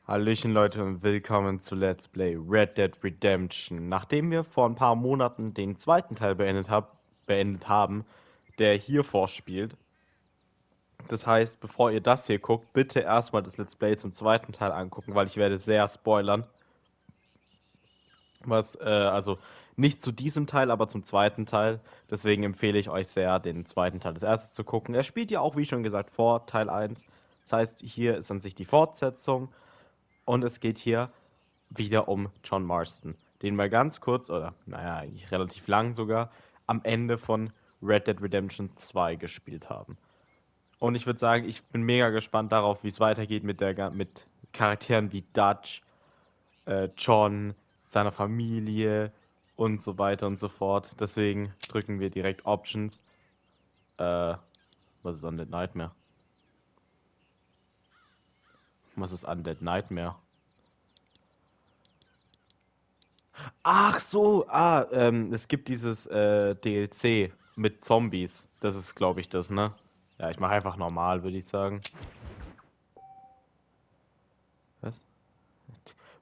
Hallöchen Leute und willkommen zu Let's Play Red Dead Redemption. Nachdem wir vor ein paar Monaten den zweiten Teil beendet haben, der hier vorspielt. Das heißt, bevor ihr das hier guckt, bitte erstmal das Let's Play zum zweiten Teil angucken, weil ich werde sehr spoilern. Also nicht zu diesem Teil, aber zum zweiten Teil. Deswegen empfehle ich euch sehr, den zweiten Teil als erstes zu gucken. Er spielt ja auch, wie schon gesagt, vor Teil 1. Das heißt, hier ist an sich die Fortsetzung und es geht hier wieder um John Marston, den wir ganz kurz, oder naja, eigentlich relativ lang sogar, am Ende von Red Dead Redemption 2 gespielt haben. Und ich würde sagen, ich bin mega gespannt darauf, wie es weitergeht mit Charakteren wie Dutch, John, seiner Familie und so weiter und so fort. Deswegen drücken wir direkt Options. Was ist Undead Nightmare? Was ist Undead Nightmare? Ach so, es gibt dieses DLC mit Zombies. Das ist, glaube ich, das, ne? Ja, ich mache einfach normal, würde ich sagen. Was?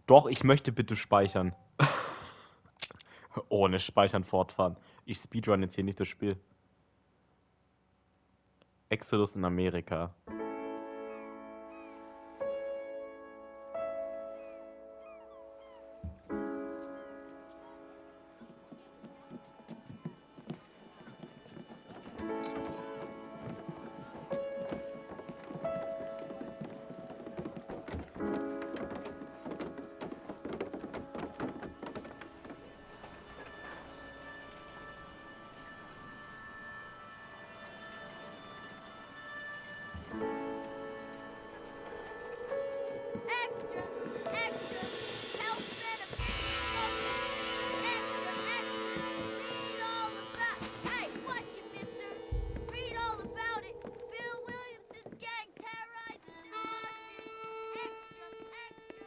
Doch, ich möchte bitte speichern. Ohne Speichern fortfahren. Ich speedrun jetzt hier nicht das Spiel. Exodus in Amerika. Extra, extra, health benefits smoking. Extra, extra, read all about. Hey, watch it, mister. Read all about it. Bill Williamson's gang terrorizes his horses. Extra, extra.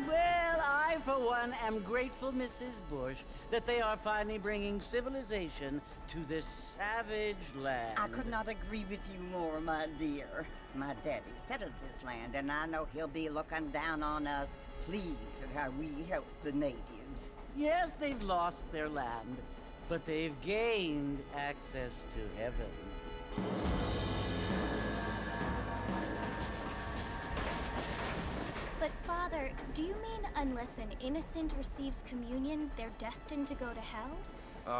Well, I, for one, am grateful, Mrs. Bush, that they are finally bringing civilization to this savage land. I could not agree with you more, my dear. My daddy settled this land, and I know he'll be looking down on us, pleased at how we helped the natives. Yes, they've lost their land, but they've gained access to heaven. But Father, do you mean unless an innocent receives communion, they're destined to go to hell?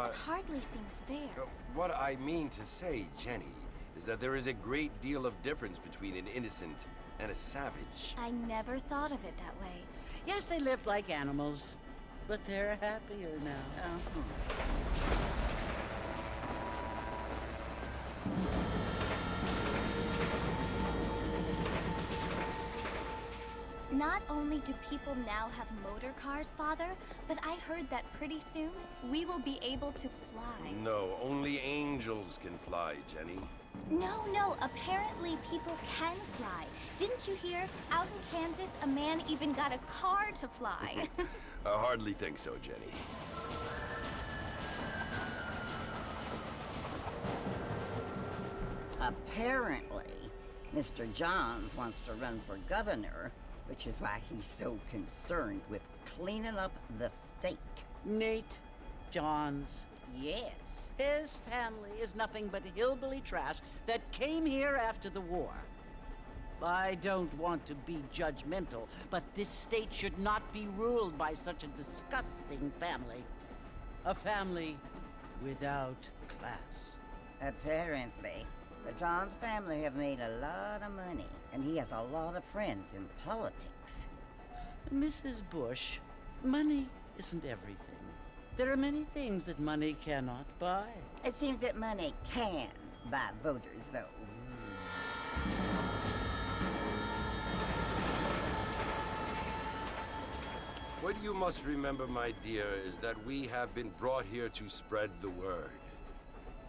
It hardly seems fair. What I mean to say, Jenny, is that there is a great deal of difference between an innocent and a savage. I never thought of it that way. Yes, they lived like animals, but they're happier now. Not only do people now have motor cars, Father, but I heard that pretty soon we will be able to fly. No, only angels can fly, Jenny. No, apparently people can fly. Didn't you hear? Out in Kansas, a man even got a car to fly. I hardly think so, Jenny. Apparently, Mr. Johns wants to run for governor, which is why he's so concerned with cleaning up the state. Nate Johns. Yes. His family is nothing but hillbilly trash that came here after the war. I don't want to be judgmental, but this state should not be ruled by such a disgusting family. A family without class. Apparently. The Johns family have made a lot of money, and he has a lot of friends in politics. Mrs. Bush, money isn't everything. There are many things that money cannot buy. It seems that money can buy voters, though. What you must remember, my dear, is that we have been brought here to spread the word.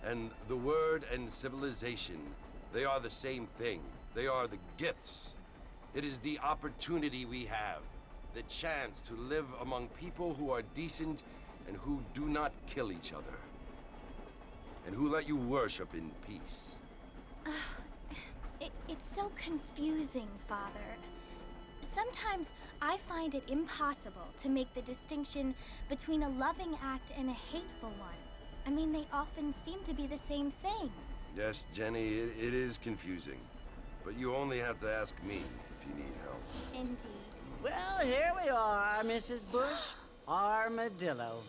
And the word and civilization, they are the same thing. They are the gifts. It is the opportunity we have, the chance to live among people who are decent and who do not kill each other. And who let you worship in peace. It's so confusing, Father. Sometimes I find it impossible to make the distinction between a loving act and a hateful one. I mean, they often seem to be the same thing. Yes, Jenny, it is confusing. But you only have to ask me if you need help. Indeed. Well, here we are, Mrs. Bush. Armadillo.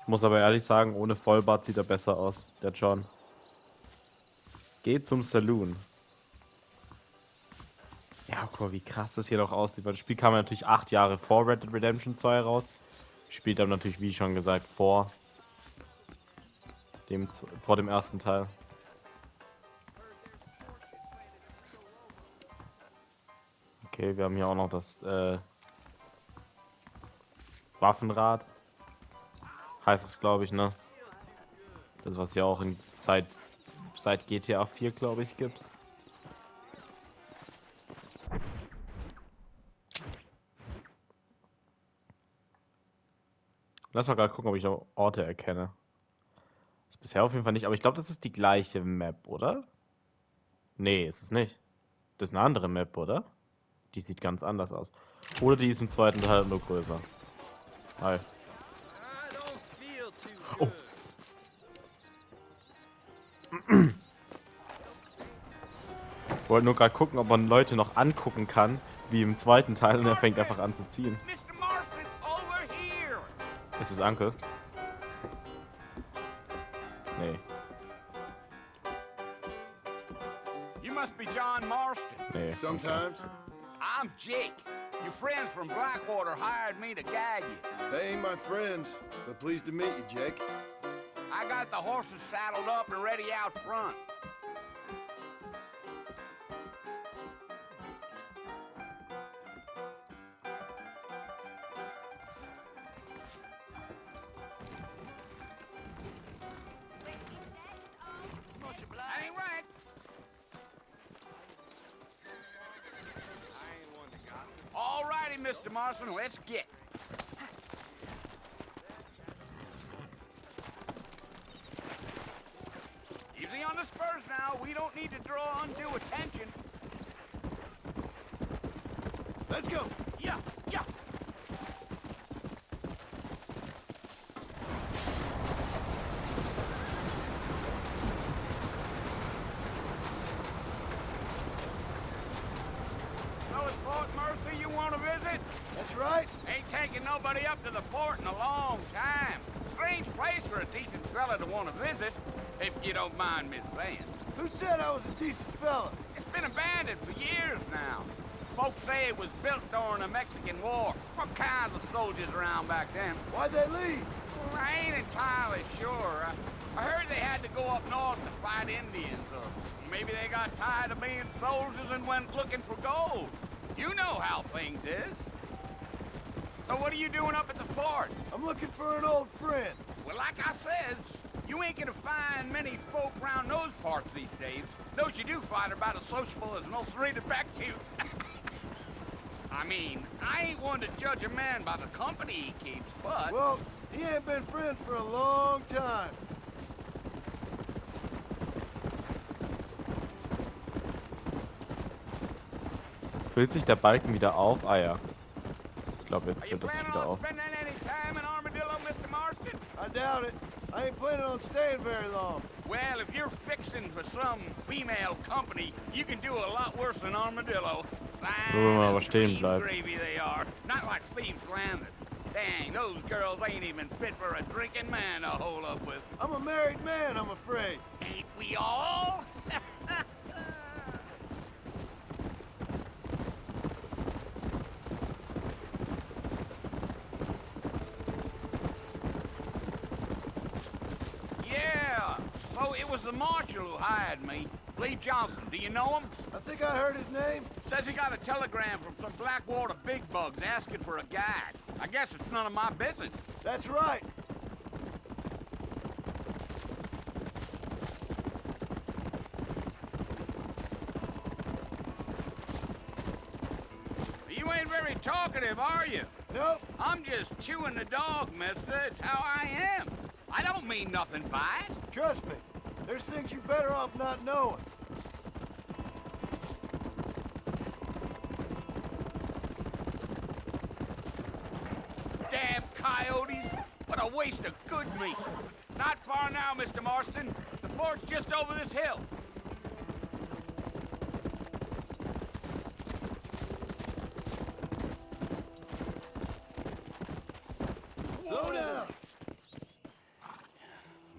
Muss aber ehrlich sagen, ohne Vollbart sieht er besser aus, der John. Geht zum Saloon. Ja, guck mal, wie krass das hier noch aussieht. Weil das Spiel kam ja natürlich 8 Jahre vor Red Dead Redemption 2 raus. Spielt dann natürlich, wie schon gesagt, vor dem ersten Teil. Okay, wir haben hier auch noch das Waffenrad. Heißt es, glaube ich, ne? Das, was ja auch in seit GTA 4, glaube ich, gibt. Lass mal gerade gucken, ob ich noch Orte erkenne. Das ist bisher auf jeden Fall nicht, aber ich glaube, das ist die gleiche Map, oder? Nee, ist es nicht. Das ist eine andere Map, oder? Die sieht ganz anders aus. Oder die ist im zweiten Teil nur größer. Hi. Oh. Ich wollte nur gerade gucken, ob man Leute noch angucken kann, wie im zweiten Teil, und er fängt einfach an zu ziehen. Ist es Uncle? Nee. You must be John Marston. Nee. Sometimes. I'm Jake. Your friends from Blackwater hired me to guide you. They ain't my friends, but pleased to meet you, Jake. I got the horses saddled up and ready out front. That ain't right. All righty, Mr. Marston, let's get. Easy on the spurs now. We don't need to draw undue attention. Let's go. Yeah, yeah. So it's Fort Mercy you want to visit? That's right. Ain't taking nobody up to the fort in a long time. Strange place for a decent fella to want to visit, if you don't mind me saying. Who said I was a decent fella? It's been abandoned for years now. Folks say it was built during the Mexican War. What kinds of soldiers around back then? Why'd they leave? Well, I ain't entirely sure. I heard they had to go up north to fight Indians, or maybe they got tired of being soldiers and went looking for gold. You know how things is. So what are you doing up at the fort? I'm looking for an old friend. Well, like I said, You ain't gonna find many folk round those parts these days. Those you do find are about as sociable as an ulcerated back tooth. I mean, I ain't one to judge a man by the company he keeps, but... Well, he ain't been friends for a long time. Füllt sich der Balken wieder auf? Ah ja. Ich glaube, Are jetzt you wird das planning wieder on auf. spending any time in Armadillo, Mr. Marston? I doubt it. I ain't planning on staying very long. Well, if you're fixing for some female company, you can do a lot worse than Armadillo. Nur wenn man aber Fine stehen green bleibt. gravy they are. Not like Thieves Landing. Dang, those girls ain't even fit for a drinking man to hold up with. I'm a married man, I'm afraid. Ain't we all? Yeah, so it was the marshal who hired me. Lee Johnson, do you know him? I think I heard his name. Says he got a telegram from some Blackwater big bugs asking for a guide. I guess it's none of my business. That's right. You ain't very talkative, are you? Nope. I'm just chewing the dog, mister. It's how I am. I don't mean nothing by it. Trust me. There's things you're better off not knowing. Damn coyotes. What a waste of good meat. Not far now, Mr. Marston. The fort's just over this hill. Slow down.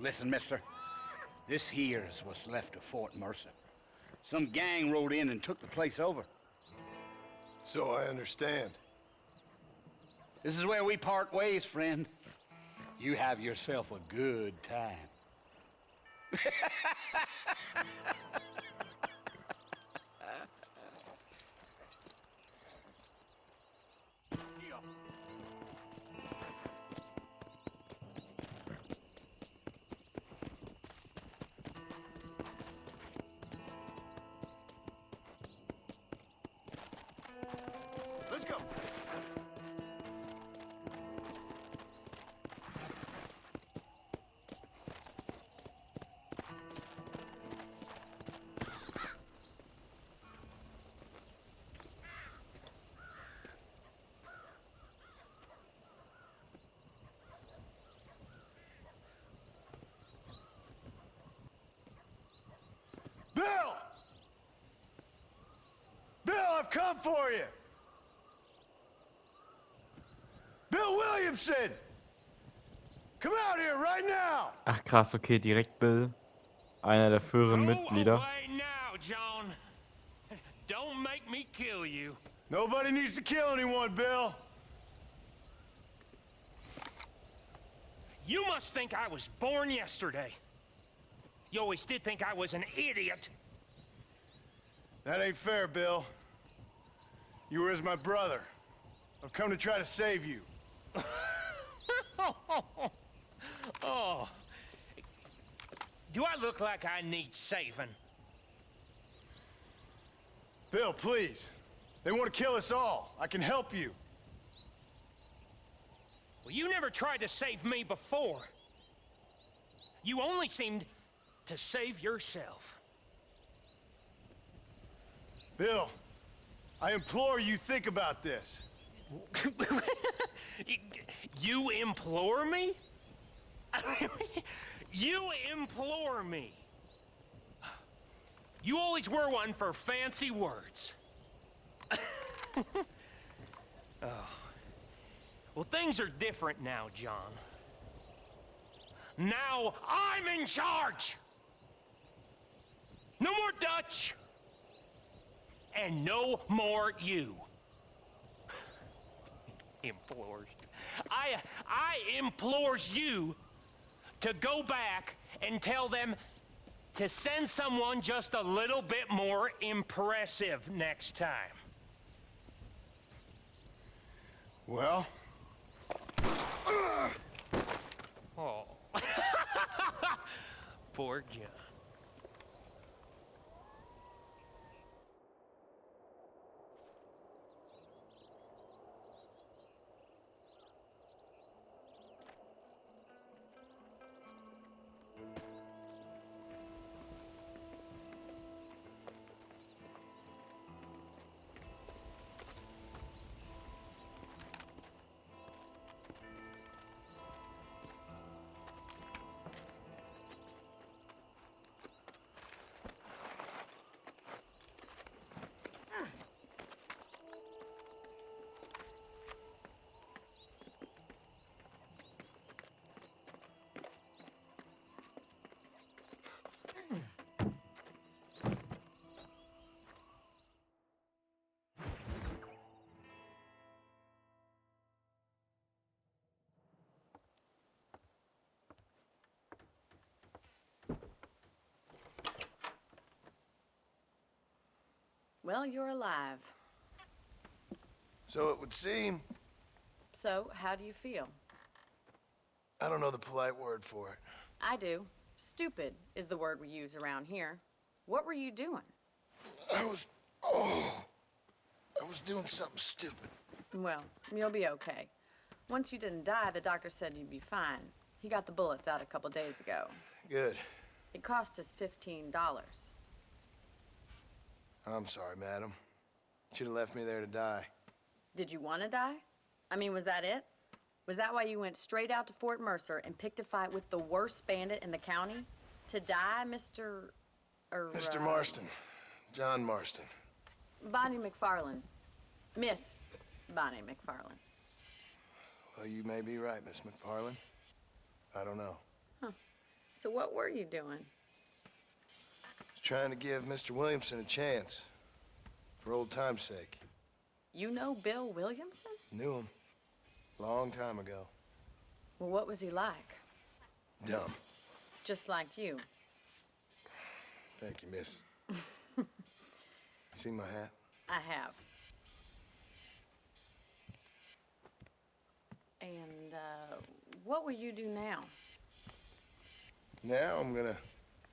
Listen, mister. This here's what's left of Fort Mercer. Some gang rode in and took the place over. So I understand. This is where we part ways, friend. You have yourself a good time. Let's go. Bill! Bill, I've come for you! Bill Williamson! Come out here right now! Ach krass, okay, direkt Bill. Einer der früheren Mitglieder. away now, John. Don't make me kill you. Nobody needs to kill anyone, Bill. You must think I was born yesterday. You always did think I was an idiot. That ain't fair, Bill. You were as my brother. I've come to try to save you. Oh. Do I look like I need saving? Bill, please. They want to kill us all. I can help you. Well, you never tried to save me before. You only seemed to save yourself. Bill, I implore you think about this. You implore me? You implore me. You always were one for fancy words. Oh. Well, things are different now, John. Now I'm in charge. No more Dutch. And no more you. Implores. I implores you to go back and tell them to send someone just a little bit more impressive next time. Well, Oh. Poor John. Well, you're alive. So it would seem. So, how do you feel? I don't know the polite word for it. I do. Stupid is the word we use around here. What were you doing? I was doing something stupid. Well, you'll be okay. Once you didn't die, the doctor said you'd be fine. He got the bullets out a couple days ago. Good. It cost us $15. I'm sorry, madam. Should have left me there to die. Did you want to die? I mean, was that it? Was that why you went straight out to Fort Mercer and picked a fight with the worst bandit in the county? To die, Mr. Mr. Marston. John Marston. Bonnie McFarland. Miss Bonnie McFarland. Well, you may be right, Miss McFarland. I don't know. So what were you doing? Trying to give Mr. Williamson a chance. For old time's sake. You know Bill Williamson? Knew him. Long time ago. Well, what was he like? Dumb. Just like you. Thank you, miss. See my hat? I have. And, what will you do now? Now I'm gonna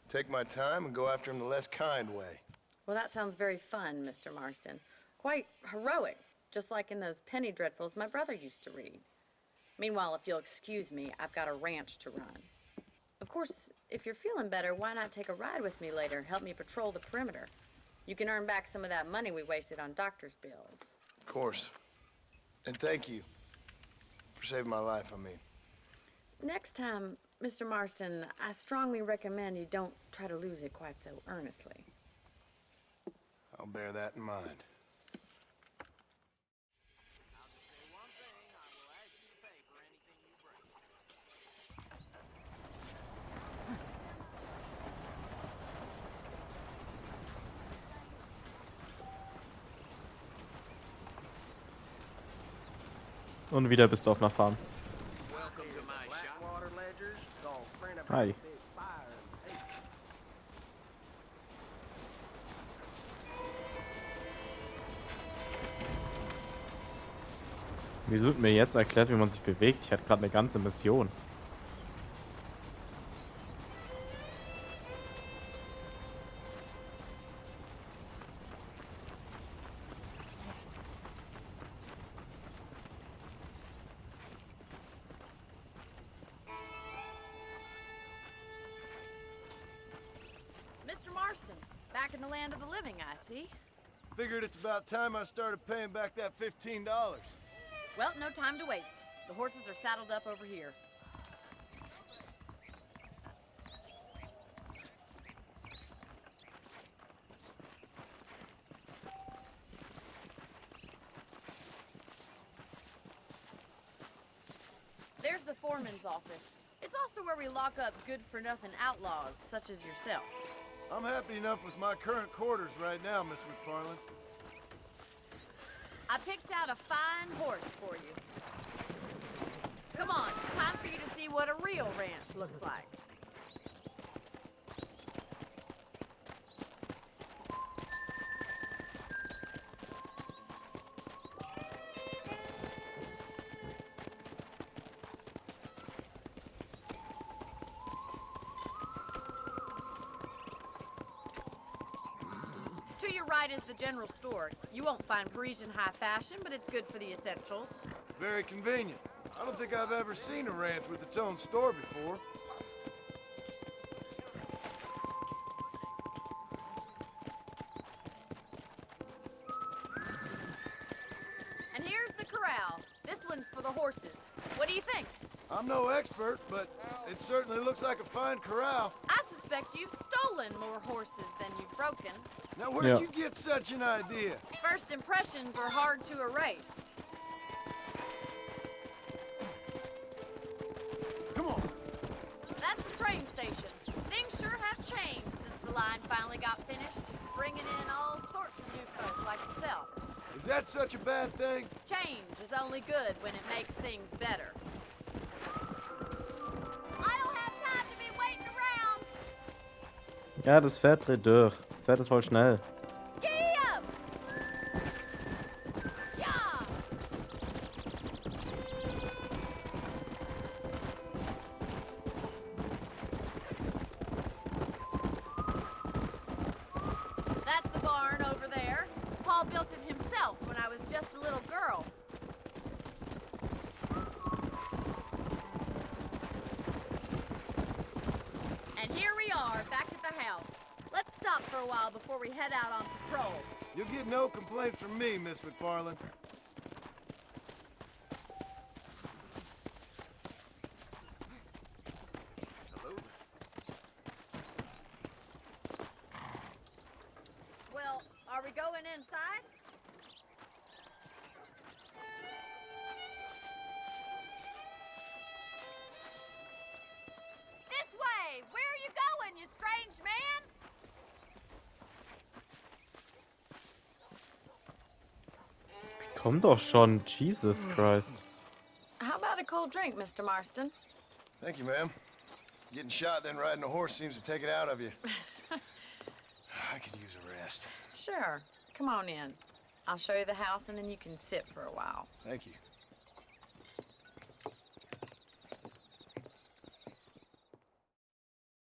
take my time and go after him the less kind way. Well, that sounds very fun, Mr. Marston. Quite heroic, just like in those penny dreadfuls my brother used to read. Meanwhile, if you'll excuse me, I've got a ranch to run. Of course, if you're feeling better, why not take a ride with me later? Help me patrol the perimeter. You can earn back some of that money we wasted on doctor's bills. Of course. And thank you for saving my life, I mean. Next time, Mr. Marston, I strongly recommend you don't try to lose it quite so earnestly. I'll bear that in mind. Und wieder bist du auf einer Farm. Welcome to my shop. Blackwater ledgers, gonna print a Hi. big fire and hate. Wieso wird mir jetzt erklärt, wie man sich bewegt? Ich hatte gerade eine ganze Mission. Mr. Marston, back in the land of the living, I see. Figured it's about time I started paying back that $15. Well, no time to waste. The horses are saddled up over here. There's the foreman's office. It's also where we lock up good-for-nothing outlaws, such as yourself. I'm happy enough with my current quarters right now, Miss McFarland. I picked out a fine horse for you. Come on, time for you to see what a real ranch looks like. your right is the general store. You won't find Parisian high fashion, but it's good for the essentials. Very convenient. I don't think I've ever seen a ranch with its own store before. And here's the corral. This one's for the horses. What do you think? I'm no expert, but it certainly looks like a fine corral. I suspect you've stolen more horses than you've broken. Now, where'd Yeah. you get such an idea? First impressions are hard to erase. Come on. That's the train station. Things sure have changed since the line finally got finished, bringing in all sorts of new folks like yourself. Is that such a bad thing? Change is only good when it makes things better. I don't have time to be waiting around. Ja, das Pferd dreht durch. Das Pferd ist voll schnell. Giddy up! Yeah! That's the barn over there. Paul built it himself when I was just a little girl. And here we are, back at the house. Let's stop for a while before we head out on patrol. You'll get no complaints from me, Miss McFarland. Well, are we going inside? This way! Where are you going, you strange man? Komm doch schon, Jesus Christ. How about a cold drink, Mr. Marston? Thank you, ma'am. Getting shot, then riding a horse seems to take it out of you. I could use a rest. Sure. Come on in. I'll show you the house and then you can sit for a while. Thank you.